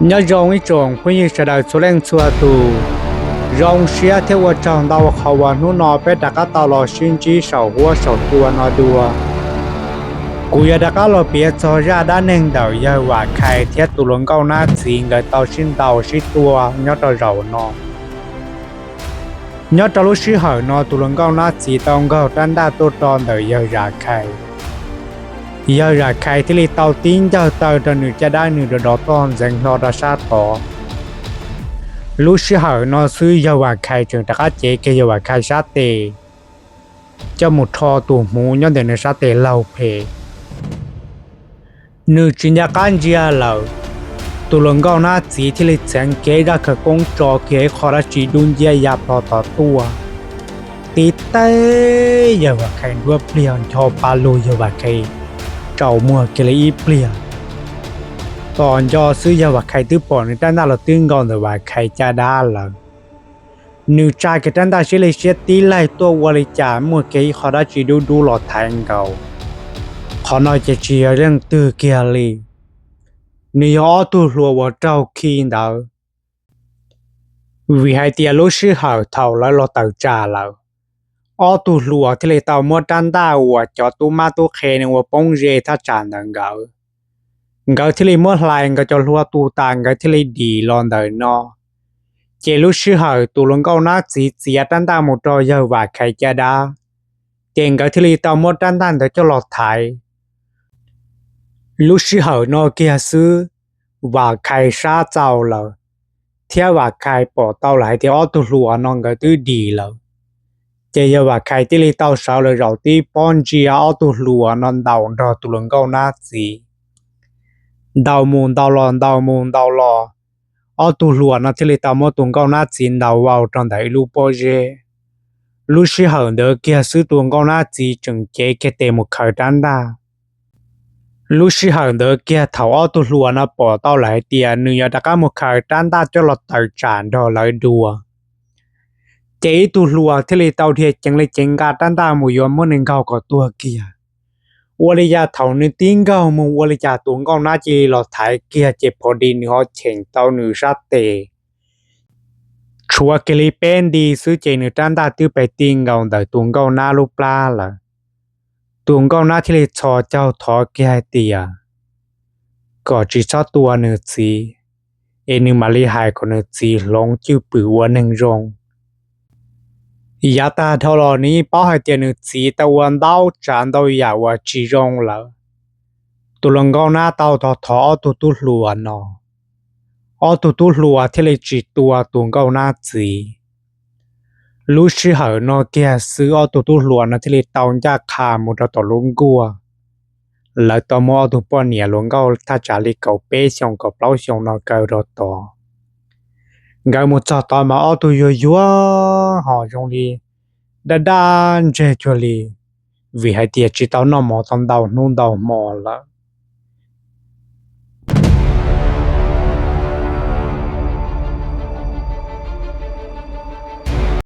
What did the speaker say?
nhớ rong ý trồng bây giờ sẽ đào số lên xua tù rong xía theo vợ chồng đào khẩu và nụ nọ bé đã cá tàu lò xin chí sầu hoa sầu tua nọ đùa cú ya đã cá lò bia cho ra đã nên đào ya và khai thiết tù luận câu nát gì người tàu xin đào xí tua nhớ tàu rầu nọ nhớ tàu lúc xí hở nọ tù luận câu nát gì tàu ngầu trăn đa tô tròn đời ya ra khai giờ ra khaiที่ลิตาติ้งเจ้าเตาตะนึจะได้นึดดอตอนแจงนอดาชาตอลูชิหานอซื้อยาวาไข่จึงตะกะเจเกยาวาไข่ชาเตจะหมดทอตัวหมูย้อนเดนชาเตเหล่าเพนึจินยากันเจียเหล่าตุลงกาวนาจีที่ลิแจงเกยรักกงจอเกยขอราจีดุนเยียยาพอต่อตัวติเตยาวาไข่รัวเปลี่ยนชอปาโลยาวาไข่เจ้ามัวเกลีอีเปลี่ยตอนยอซื้อยาวาไข่ตื้อปอนในด้านหน้าเราตึงก่อนแต่ว่าไข่จะได้ละนิวจากับด้านด้านเชลเชียตีไล่ตัววริจามัวเกยขอได้จีดูหลอดแทงเก่าขอน้อยจะเชียเรื่องตื้อเกียลีนิยอตัวรัวว่าเจ้าคีนดาววิหายเตียลุชื่อหาเท่าแล้วเราเต่าจ่าเราtu lùa thì lấy tàu mua đan đa của cho tu ma tu khe nên của bông rê thắt chán đằng gạo gạo thì lấy mua lại gạo cho lùa tu tàng gạo thì lấy đi lon đời nó chế lúc xưa hở tu lông gạo nát chỉ đan đa một trò giờ và khai cha đa tiền gạo thì lấy tàu mua đan đan để cho lọt thái lúc xưa hở nó kia xứ và khai xa giàu là theo và khai bỏ tàu lại thì tu lùa nó gạo tư đi làเจยว่าใครที่ลิตาสาวเลยเราที่ป้อนจีเอาตุลัวนอนดาวรอตุลงเก้านาจีดาวมูนดาวลอนดาวมูนดาวลอเอาตุลัวนที่ลิตามอตุงเก้านาจีดาววาวตอนได้ลูปอเจลูชิหันเดเกียซื้อตุงเก้านาจีจึงเจเกเตมุขดันดาลูชิหันเดเกียเถาเอาตุลัวนะปอเต้าหลายเตียเนื้อตะกะมุขดันดาจะหลอดตัดจานดอหลายดัวเจตุลัวที่เลยเตาเทียจังเลยเจงกาตันตาหมู่ยอมมื้อนึงเก่าก็ตัวเกียวริยาเฒ่านึติ้งเก่าหมู่วริยาตุงเก่านาจีหลอดถ่ายเกียเจ็บพอดีนี่ฮอเฉงเตานึชาเตชัวเกลิเป็นดีซื้อเจนึตันตาตื้อไปติ้งเก่าได้ตุงเก่านาลูปลาล่ะตุงเก่านาที่เลยชอเจ้าทอเกียเตียก็จิชอตัวนึจีนึมาลีหายคนนึจีลงจื้อปือว่านึงรงยาตาทอลอนี้ป้าให้เตียนจีตะวันดาวจานดาวอยากว่าจีรงแล้วตุลงกาวหน้าเตาทอตุลัวนอตุลัวที่เลยจีตัวตุงกาวหน้าจีลูชิหานอเกียซื้อตุลัวนะที่เลยเตาจากคามุดต่อลุงกัวแล้วต่อมอตุปอเนี่ยลุงกาวถ้าจาริเกาเป้ชงกับเปล่าชงนอเกาดต่อกายมุจตอมาตุยัวหอจงลีด้านเจจลีวิหายเตียจิตเอาหนอมอตอนดาวนู่นดาวมอละ